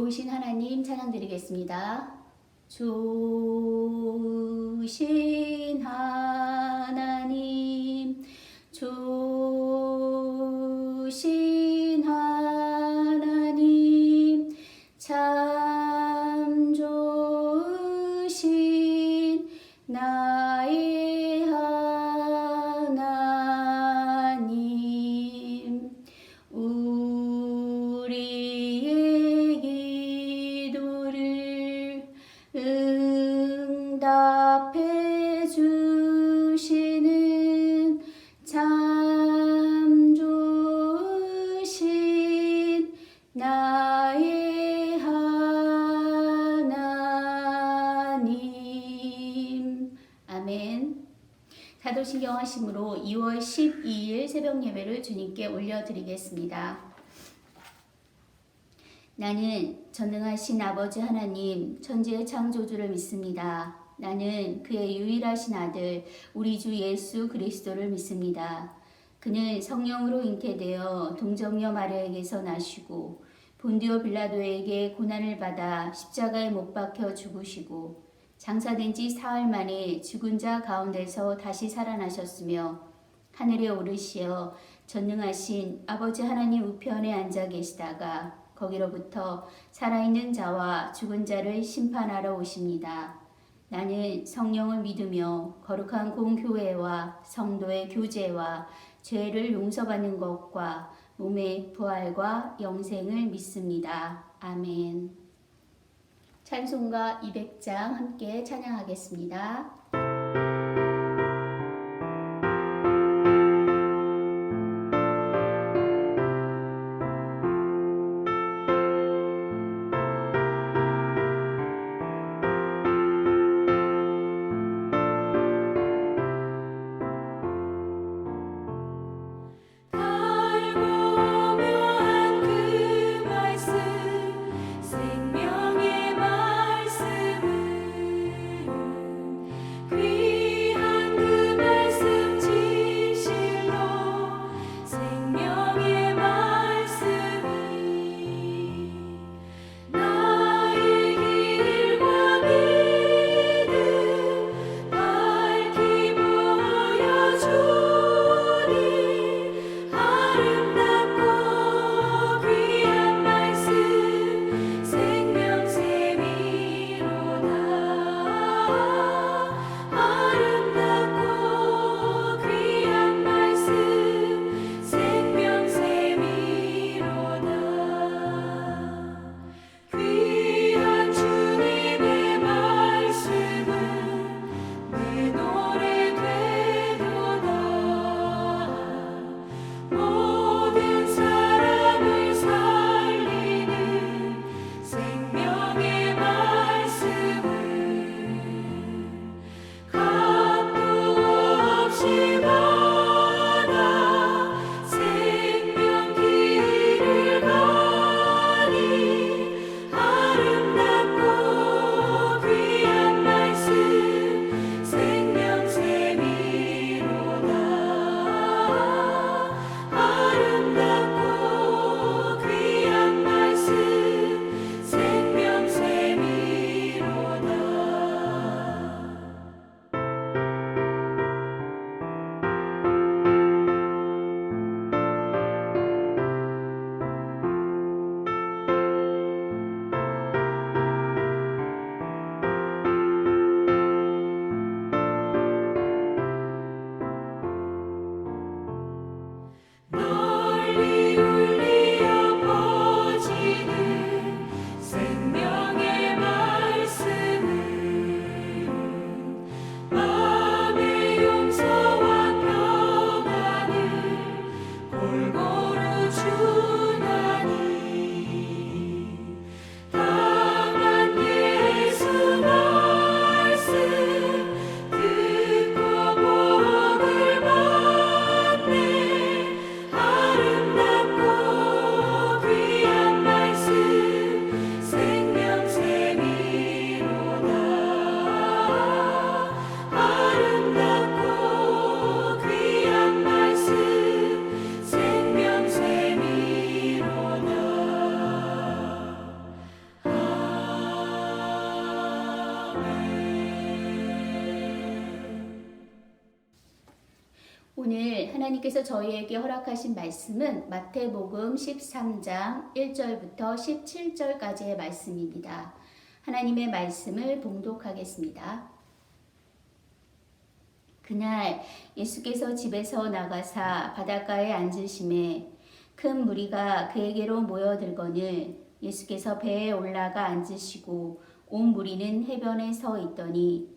좋으신 하나님 찬양드리겠습니다. 좋으신 하나님, 좋으신 하나님, 참 좋으신 나의 하나님, 우리의 기도를 응답해 주시는 참 좋으신 나의 하나님. 아멘. 사도신경 하심으로 2월 12일 새벽 예배를 주님께 올려드리겠습니다. 나는 전능하신 아버지 하나님, 천지의 창조주를 믿습니다. 나는 그의 유일하신 아들, 우리 주 예수 그리스도를 믿습니다. 그는 성령으로 잉태되어 동정녀 마리아에게서 나시고 본디오 빌라도에게 고난을 받아 십자가에 못 박혀 죽으시고 장사된 지 사흘 만에 죽은 자 가운데서 다시 살아나셨으며 하늘에 오르시어 전능하신 아버지 하나님 우편에 앉아 계시다가 거기로부터 살아있는 자와 죽은 자를 심판하러 오십니다. 나는 성령을 믿으며 거룩한 공교회와 성도의 교제와 죄를 용서받는 것과 몸의 부활과 영생을 믿습니다. 아멘. 찬송가 200장 함께 찬양하겠습니다. 그 하나님께서 저희에게 허락하신 말씀은 마태복음 13장 1절부터 17절까지의 말씀입니다. 하나님의 말씀을 봉독하겠습니다. 그날 예수께서 집에서 나가사 바닷가에 앉으심에 큰 무리가 그에게로 모여들거늘 예수께서 배에 올라가 앉으시고 온 무리는 해변에 서 있더니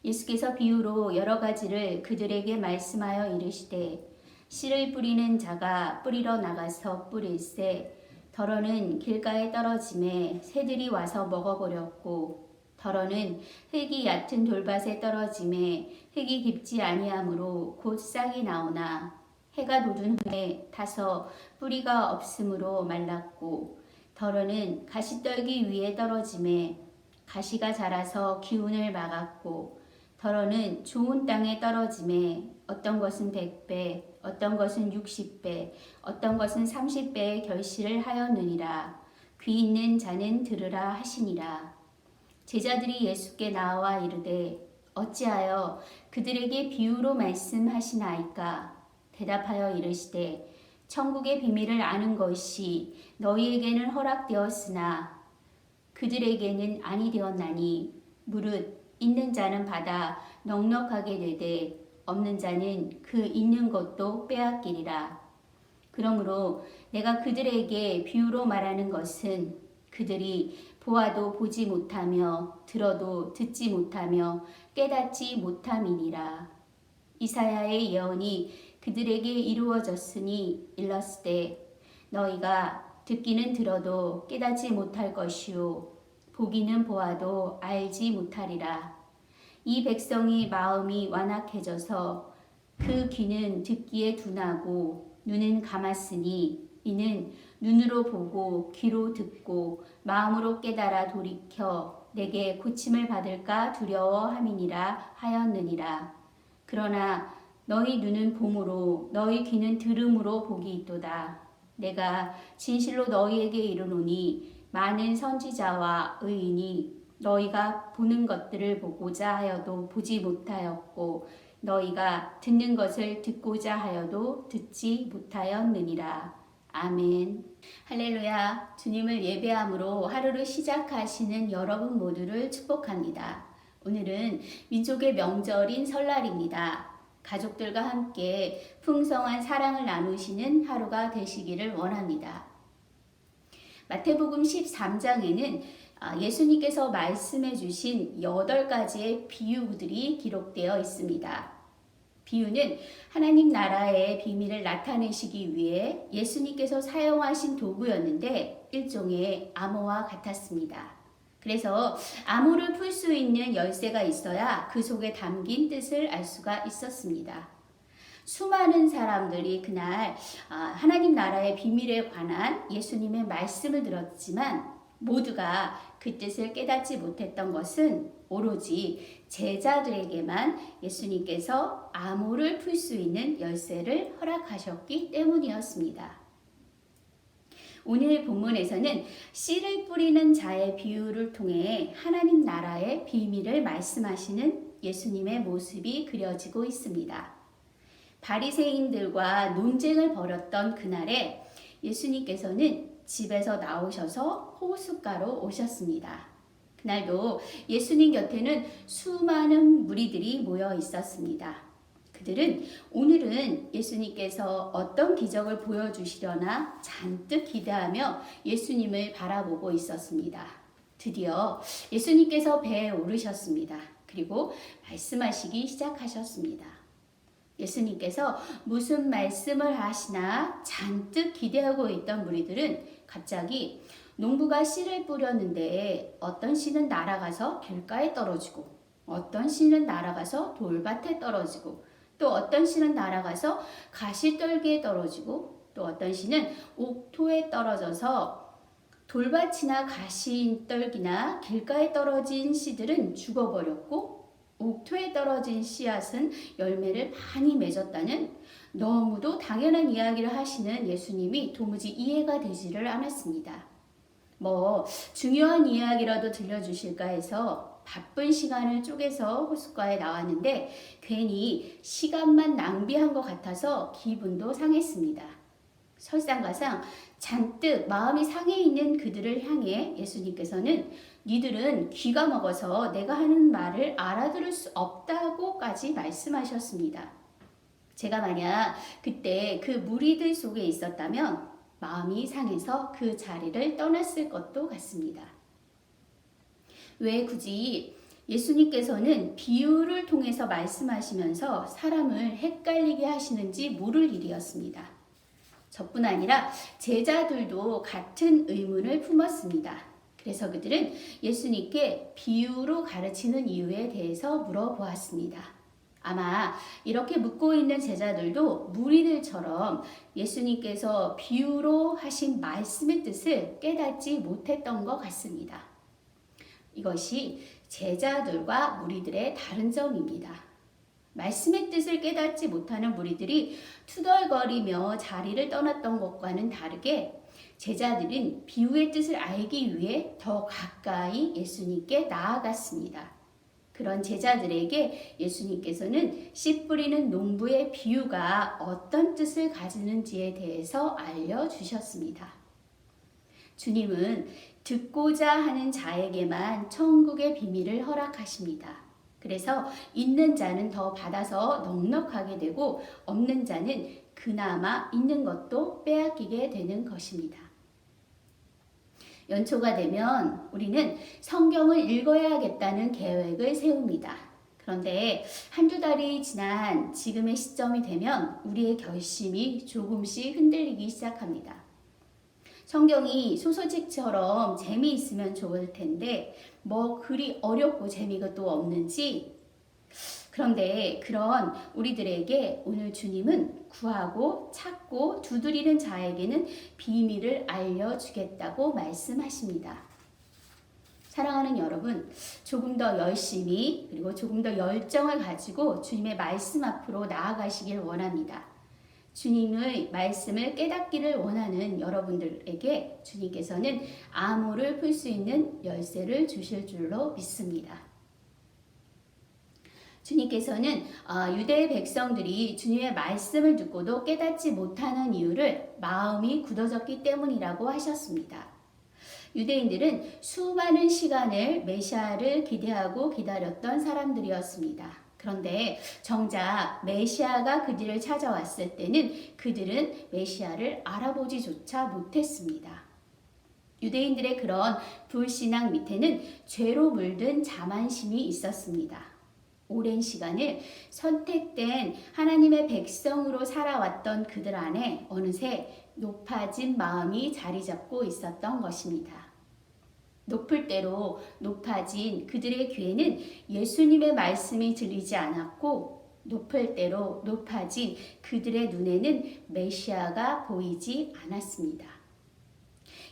예수께서 비유로 여러 가지를 그들에게 말씀하여 이르시되 씨를 뿌리는 자가 뿌리러 나가서 뿌릴새 더러는 길가에 떨어짐에 새들이 와서 먹어버렸고 더러는 흙이 얕은 돌밭에 떨어짐에 흙이 깊지 아니하므로 곧 싹이 나오나 해가 돋은 후에 타서 뿌리가 없으므로 말랐고 더러는 가시떨기 위에 떨어짐에 가시가 자라서 기운을 막았고 더러는 좋은 땅에 떨어짐에 어떤 것은 100배, 어떤 것은 60배, 어떤 것은 30배의 결실을 하였느니라. 귀 있는 자는 들으라 하시니라. 제자들이 예수께 나와 이르되 어찌하여 그들에게 비유로 말씀하시나이까? 대답하여 이르시되 천국의 비밀을 아는 것이 너희에게는 허락되었으나 그들에게는 아니 되었나니 무릇 있는 자는 받아 넉넉하게 되되 없는 자는 그 있는 것도 빼앗기리라. 그러므로 내가 그들에게 비유로 말하는 것은 그들이 보아도 보지 못하며 들어도 듣지 못하며 깨닫지 못함이니라. 이사야의 예언이 그들에게 이루어졌으니 일렀으되 너희가 듣기는 들어도 깨닫지 못할 것이요 보기는 보아도 알지 못하리라. 이 백성이 마음이 완악해져서 그 귀는 듣기에 둔하고 눈은 감았으니 이는 눈으로 보고 귀로 듣고 마음으로 깨달아 돌이켜 내게 고침을 받을까 두려워함이니라 하였느니라. 그러나 너희 눈은 봄으로 너희 귀는 들음으로 복이 있도다. 내가 진실로 너희에게 이르노니 많은 선지자와 의인이 너희가 보는 것들을 보고자 하여도 보지 못하였고 너희가 듣는 것을 듣고자 하여도 듣지 못하였느니라. 아멘. 할렐루야. 주님을 예배함으로 하루를 시작하시는 여러분 모두를 축복합니다. 오늘은 민족의 명절인 설날입니다. 가족들과 함께 풍성한 사랑을 나누시는 하루가 되시기를 원합니다. 마태복음 13장에는 예수님께서 말씀해 주신 8가지의 비유들이 기록되어 있습니다. 비유는 하나님 나라의 비밀을 나타내시기 위해 예수님께서 사용하신 도구였는데 일종의 암호와 같았습니다. 그래서 암호를 풀 수 있는 열쇠가 있어야 그 속에 담긴 뜻을 알 수가 있었습니다. 수많은 사람들이 그날 하나님 나라의 비밀에 관한 예수님의 말씀을 들었지만 모두가 그 뜻을 깨닫지 못했던 것은 오로지 제자들에게만 예수님께서 암호를 풀 수 있는 열쇠를 허락하셨기 때문이었습니다. 오늘 본문에서는 씨를 뿌리는 자의 비유를 통해 하나님 나라의 비밀을 말씀하시는 예수님의 모습이 그려지고 있습니다. 바리새인들과 논쟁을 벌였던 그날에 예수님께서는 집에서 나오셔서 호숫가로 오셨습니다. 그날도 예수님 곁에는 수많은 무리들이 모여 있었습니다. 그들은 오늘은 예수님께서 어떤 기적을 보여주시려나 잔뜩 기대하며 예수님을 바라보고 있었습니다. 드디어 예수님께서 배에 오르셨습니다. 그리고 말씀하시기 시작하셨습니다. 예수님께서 무슨 말씀을 하시나 잔뜩 기대하고 있던 무리들은 갑자기 농부가 씨를 뿌렸는데 어떤 씨는 날아가서 길가에 떨어지고 어떤 씨는 날아가서 돌밭에 떨어지고 또 어떤 씨는 날아가서 가시떨기에 떨어지고 또 어떤 씨는 옥토에 떨어져서 돌밭이나 가시떨기나 길가에 떨어진 씨들은 죽어버렸고 옥토에 떨어진 씨앗은 열매를 많이 맺었다는 너무도 당연한 이야기를 하시는 예수님이 도무지 이해가 되지를 않았습니다. 중요한 이야기라도 들려주실까 해서 바쁜 시간을 쪼개서 호숫가에 나왔는데 괜히 시간만 낭비한 것 같아서 기분도 상했습니다. 설상가상 잔뜩 마음이 상해 있는 그들을 향해 예수님께서는 니들은 귀가 먹어서 내가 하는 말을 알아들을 수 없다고까지 말씀하셨습니다. 제가 만약 그때 그 무리들 속에 있었다면 마음이 상해서 그 자리를 떠났을 것도 같습니다. 왜 굳이 예수님께서는 비유를 통해서 말씀하시면서 사람을 헷갈리게 하시는지 모를 일이었습니다. 저뿐 아니라 제자들도 같은 의문을 품었습니다. 그래서 그들은 예수님께 비유로 가르치는 이유에 대해서 물어보았습니다. 아마 이렇게 묻고 있는 제자들도 무리들처럼 예수님께서 비유로 하신 말씀의 뜻을 깨닫지 못했던 것 같습니다. 이것이 제자들과 무리들의 다른 점입니다. 말씀의 뜻을 깨닫지 못하는 무리들이 투덜거리며 자리를 떠났던 것과는 다르게 제자들은 비유의 뜻을 알기 위해 더 가까이 예수님께 나아갔습니다. 그런 제자들에게 예수님께서는 씨 뿌리는 농부의 비유가 어떤 뜻을 가지는지에 대해서 알려주셨습니다. 주님은 듣고자 하는 자에게만 천국의 비밀을 허락하십니다. 그래서 있는 자는 더 받아서 넉넉하게 되고 없는 자는 그나마 있는 것도 빼앗기게 되는 것입니다. 연초가 되면 우리는 성경을 읽어야겠다는 계획을 세웁니다. 그런데 한두 달이 지난 지금의 시점이 되면 우리의 결심이 조금씩 흔들리기 시작합니다. 성경이 소설책처럼 재미있으면 좋을 텐데 그리 어렵고 재미가 또 없는지. 그런데 그런 우리들에게 오늘 주님은 구하고 찾고 두드리는 자에게는 비밀을 알려주겠다고 말씀하십니다. 사랑하는 여러분, 조금 더 열심히 그리고 조금 더 열정을 가지고 주님의 말씀 앞으로 나아가시길 원합니다. 주님의 말씀을 깨닫기를 원하는 여러분들에게 주님께서는 암호를 풀 수 있는 열쇠를 주실 줄로 믿습니다. 주님께서는 유대의 백성들이 주님의 말씀을 듣고도 깨닫지 못하는 이유를 마음이 굳어졌기 때문이라고 하셨습니다. 유대인들은 수많은 시간을 메시아를 기대하고 기다렸던 사람들이었습니다. 그런데 정작 메시아가 그들을 찾아왔을 때는 그들은 메시아를 알아보지조차 못했습니다. 유대인들의 그런 불신앙 밑에는 죄로 물든 자만심이 있었습니다. 오랜 시간을 선택된 하나님의 백성으로 살아왔던 그들 안에 어느새 높아진 마음이 자리 잡고 있었던 것입니다. 높을 대로 높아진 그들의 귀에는 예수님의 말씀이 들리지 않았고 높을 대로 높아진 그들의 눈에는 메시아가 보이지 않았습니다.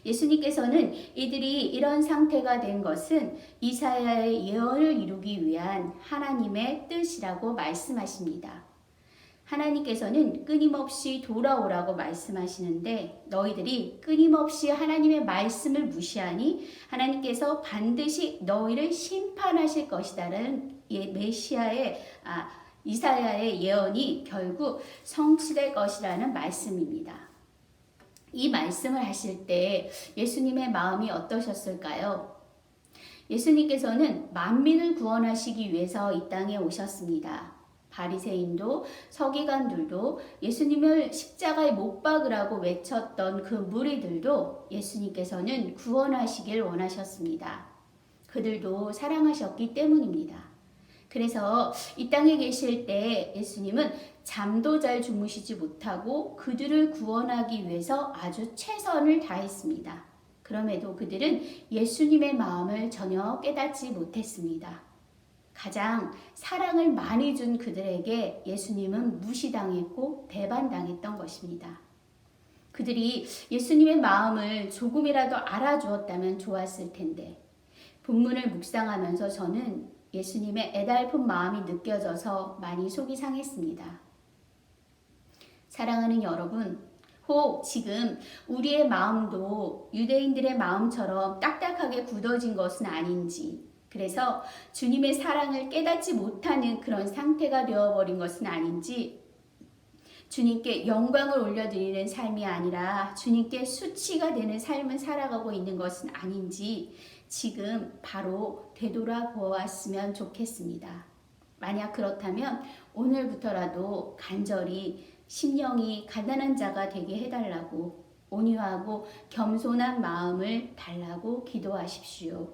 예수님께서는 이들이 이런 상태가 된 것은 이사야의 예언을 이루기 위한 하나님의 뜻이라고 말씀하십니다. 하나님께서는 끊임없이 돌아오라고 말씀하시는데 너희들이 끊임없이 하나님의 말씀을 무시하니 하나님께서 반드시 너희를 심판하실 것이다라는 메시아의 이사야의 예언이 결국 성취될 것이라는 말씀입니다. 이 말씀을 하실 때 예수님의 마음이 어떠셨을까요? 예수님께서는 만민을 구원하시기 위해서 이 땅에 오셨습니다. 바리새인도 서기관들도 예수님을 십자가에 못 박으라고 외쳤던 그 무리들도 예수님께서는 구원하시길 원하셨습니다. 그들도 사랑하셨기 때문입니다. 그래서 이 땅에 계실 때 예수님은 잠도 잘 주무시지 못하고 그들을 구원하기 위해서 아주 최선을 다했습니다. 그럼에도 그들은 예수님의 마음을 전혀 깨닫지 못했습니다. 가장 사랑을 많이 준 그들에게 예수님은 무시당했고 배반당했던 것입니다. 그들이 예수님의 마음을 조금이라도 알아주었다면 좋았을 텐데 본문을 묵상하면서 저는 예수님의 애달픈 마음이 느껴져서 많이 속이 상했습니다. 사랑하는 여러분, 혹 지금 우리의 마음도 유대인들의 마음처럼 딱딱하게 굳어진 것은 아닌지, 그래서 주님의 사랑을 깨닫지 못하는 그런 상태가 되어버린 것은 아닌지, 주님께 영광을 올려드리는 삶이 아니라 주님께 수치가 되는 삶을 살아가고 있는 것은 아닌지 지금 바로 되돌아보았으면 좋겠습니다. 만약 그렇다면 오늘부터라도 간절히 심령이 가난한 자가 되게 해달라고, 온유하고 겸손한 마음을 달라고 기도하십시오.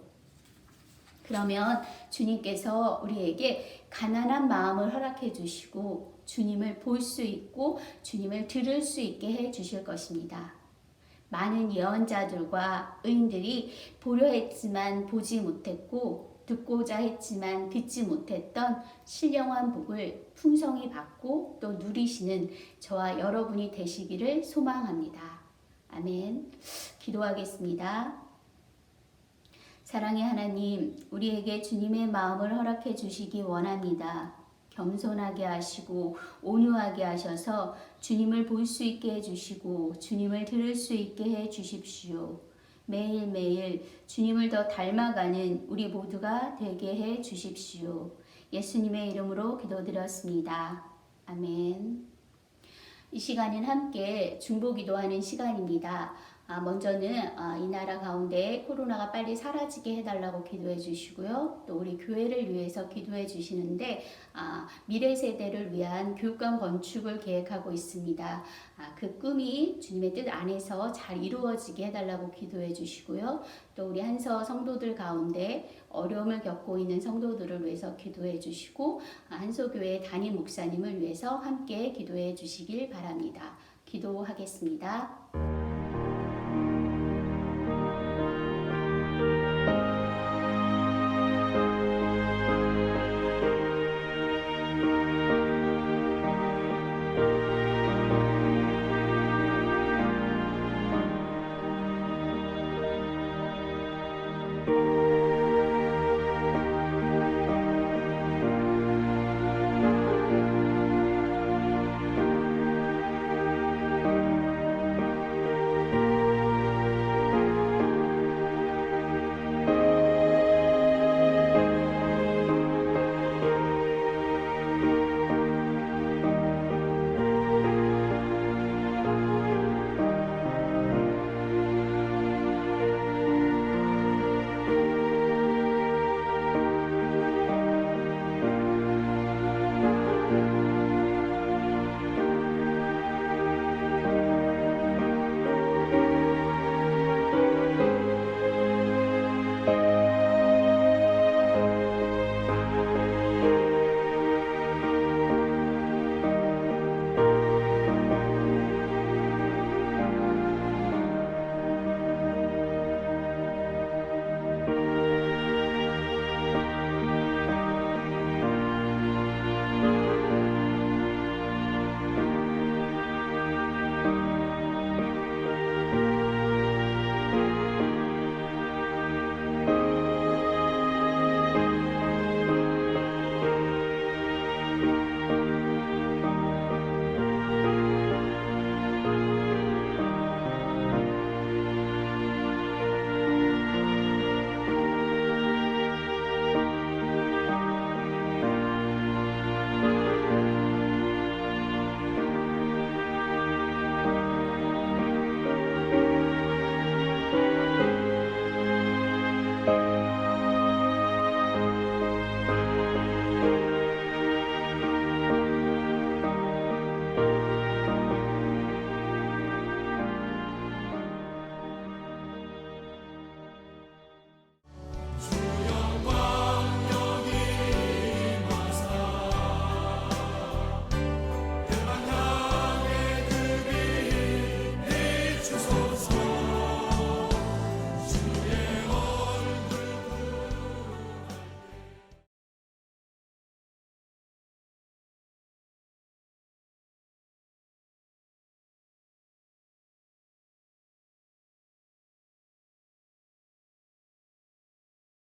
그러면 주님께서 우리에게 가난한 마음을 허락해 주시고 주님을 볼 수 있고 주님을 들을 수 있게 해 주실 것입니다. 많은 예언자들과 의인들이 보려 했지만 보지 못했고 듣고자 했지만 듣지 못했던 신령한 복을 풍성히 받고 또 누리시는 저와 여러분이 되시기를 소망합니다. 아멘. 기도하겠습니다. 사랑의 하나님, 우리에게 주님의 마음을 허락해 주시기 원합니다. 겸손하게 하시고 온유하게 하셔서 주님을 볼 수 있게 해주시고 주님을 들을 수 있게 해 주십시오. 매일매일 주님을 더 닮아가는 우리 모두가 되게 해 주십시오. 예수님의 이름으로 기도드렸습니다. 아멘. 이 시간은 함께 중보기도하는 시간입니다. 먼저는 이 나라 가운데 코로나가 빨리 사라지게 해달라고 기도해 주시고요. 또 우리 교회를 위해서 기도해 주시는데 미래 세대를 위한 교육관 건축을 계획하고 있습니다. 그 꿈이 주님의 뜻 안에서 잘 이루어지게 해달라고 기도해 주시고요. 또 우리 한서 성도들 가운데 어려움을 겪고 있는 성도들을 위해서 기도해 주시고 한서교회 담임 목사님을 위해서 함께 기도해 주시길 바랍니다. 기도하겠습니다.